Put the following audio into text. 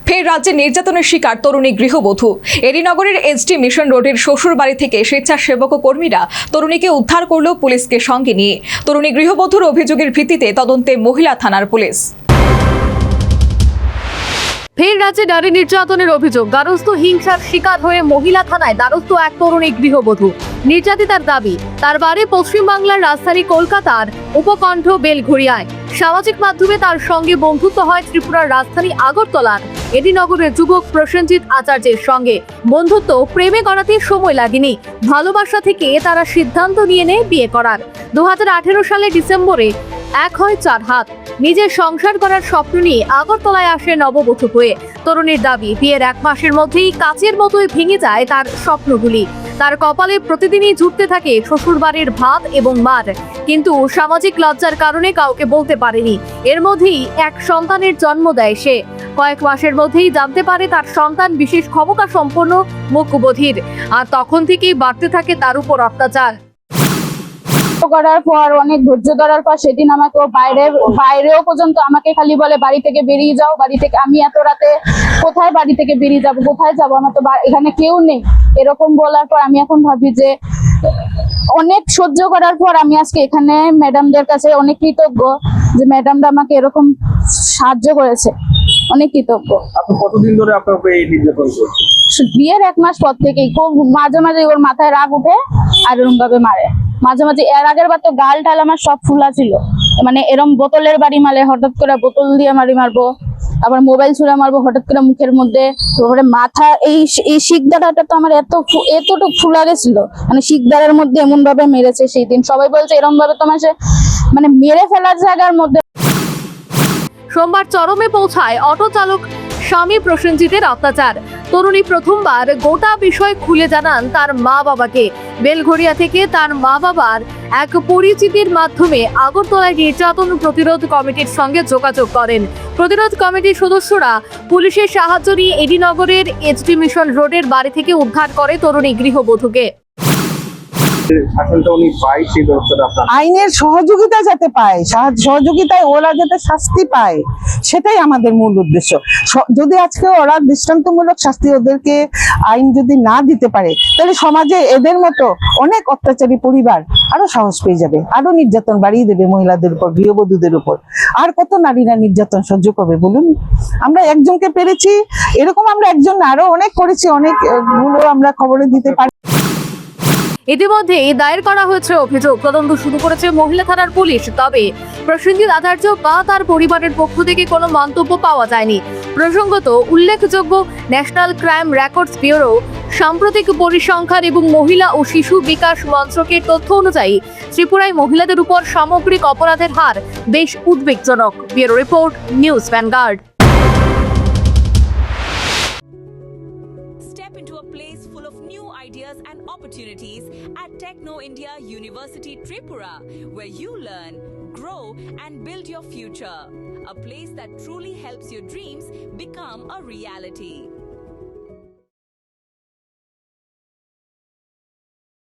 ফের রাজ্যে নির্যাতনের শিকার তরুণী গৃহবধূ। এডিনগরের এসডি মিশন রোডের শ্বশুর বাড়ি থেকে স্বেচ্ছাসেবক ও কর্মীরা তরুণীকে উদ্ধার করল পুলিশকে সঙ্গে নিয়ে। তরুণী গৃহবধূর অভিযোগের ভিত্তিতে তদন্তে মহিলা থানার পুলিশ। ফের রাজ্যে নারী নির্যাতনের অভিযোগ। দ্বারস্থ হিংসার শিকার হয়ে মহিলা থানায় দ্বারস্থ এক তরুণী গৃহবধূ। নির্যাতিতার দাবি, তার বাড়ি পশ্চিমবাংলার রাজধানী কলকাতার উপকণ্ঠ বেলঘড়িয়ায়। সামাজিক মাধ্যমে তার সঙ্গে বন্ধুত্ব হয় ত্রিপুরার রাজধানী আগরতলার এডিনগরের যুবক প্রসেনজিৎ আচার্যের সঙ্গে। বন্ধুত্ব প্রেমে গড়াতে সময় লাগেনি, ভালোবাসা থেকে তারা সিদ্ধান্ত নিয়ে নেয় বিয়ে করার। 2018 সালে ডিসেম্বরে এক হয় 4 হাত। নিজের সংসার করার স্বপ্ন নিয়ে আগরতলায় আসে নববধূ হয়ে। তরুণীর দাবি, বিয়ের 1 মাসের মধ্যেই কাচের মতোই ভেঙে যায় তার স্বপ্নগুলি। তার কপালে প্রতিদিনই জুটতে থাকে শ্বশুর বাড়ির ভাত এবং মার, কিন্তু সামাজিক লজ্জার কারণে কাউকে বলতে পারেনি। এর মধ্যেই এক সন্তানের জন্ম দেয় সে। কয়েক মাসের মধ্যেই জানতে পারে তার সন্তান বিশেষ ক্ষমতা সম্পন্ন মুখবধির, আর তখন থেকেই বাড়তে থাকে তার উপর অত্যাচার। করার পর অনেক ধৈর্য ধরার পর সেদিন আমাকে বাইরেও পর্যন্ত আমাকে খালি বলে বাড়ি থেকে বেরিয়ে যাও, বাড়ি থেকে। আমি এত রাতে কোথায় বাড়ি থেকে বেরিয়ে যাব, কোথায় যাব, আমার তো এখানে কেউ নেই। এরকম বলার পর আমি এখন ভাবি যে অনেক সহ্য করার পর আমি আজকে এখানে ম্যাডামদের কাছে অনেক কৃতজ্ঞ যে ম্যাডামরা আমাকে এরকম সাহায্য করেছে, অনেক কৃতজ্ঞ। কতদিন ধরে আপনাকে এই নির্যাতন করছে? বিয়ের 1 মাস পর থেকেই মাঝে মাঝে ওর মাথায় রাগ উঠে আর এরকম ভাবে মারে। মাঝে মাঝে এর আগের বার তো গাল ঢাল আমার সব ফুলা ছিল, মানে এরম বোতলের বাড়ি মারে, হঠাৎ করে বোতল দিয়ে মারবো, আবার মোবাইল ছুঁড়ে মারবো হঠাৎ করে মুখের মধ্যে। তারপরে মাথা এই শিকদাঁড়াটা তো আমার এতটুকু ফুলা গেছিল, মানে শিকদাঁড়ার মধ্যে এমন ভাবে মেরেছে সেই দিন। সবাই বলছে এরম ভাবে তোমার সে মানে মেরে ফেলার জায়গার মধ্যে। সোমবার চরমে পৌঁছায় অটো চালক স্বামী প্রসেনজিতের অত্যাচার। তরুণী প্রথমবার গোটা বিষয় খুলে জানান তার মা বাবাকে। বেলঘড়িয়া থেকে তার মা বাবার এক পরিচিতির মাধ্যমে আগরতলায় নির্যাতন প্রতিরোধ কমিটির সঙ্গে যোগাযোগ করেন। প্রতিরোধ কমিটির সদস্যরা পুলিশের সাহায্য নিয়ে এডিনগরের এসডি মিশন রোডের বাড়ি থেকে উদ্ধার করে তরুণী গৃহবধূকে। আইনের সহযোগিতা যাতে পায়, সহযোগিতায় ওরা যাতে শাস্তি পায়, সেটাই আমাদের মূল উদ্দেশ্য। যদি আজকে ওরা দৃষ্টান্তমূলক শাস্তি ওদেরকে আইন যদি না দিতে পারে, তাহলে সমাজে এদের মতো অনেক অত্যাচারী পরিবার আরো সাহস পেয়ে যাবে, আরো নির্যাতন বাড়িয়ে দেবে মহিলাদের উপর, গৃহবধূদের উপর। আর কত নারীরা নির্যাতন সহ্য করবে বলুন? আমরা একজনকে পেরেছি, এরকম আমরা একজন আরো অনেক করেছি, অনেকগুলো আমরা খবরে দিতে পারি। ইতিমধ্যে দায়ের করা হয়েছে অভিযোগ। তদন্ত শুরু করেছে মহিলা থানার পুলিশ। তবে প্রসেনজিৎ আচার্য বা তার পরিবারের পক্ষ থেকে কোনো মন্তব্য পাওয়া যায়নি। প্রসঙ্গত, উল্লেখযোগ্য, ন্যাশনাল ক্রাইম রেকর্ডস ব্যুরো সাম্প্রতিক পরিসংখ্যান এবং মহিলা ও শিশু বিকাশ মন্ত্রকের তথ্য অনুযায়ী ত্রিপুরায় মহিলাদের উপর সামগ্রিক অপরাধের হার বেশ উদ্বেগজনক। Bureau report, news vanguard. Step into a place full of new ideas and opportunities at Techno India University Tripura, where you learn, grow and build your future. A place that truly helps your dreams become a reality.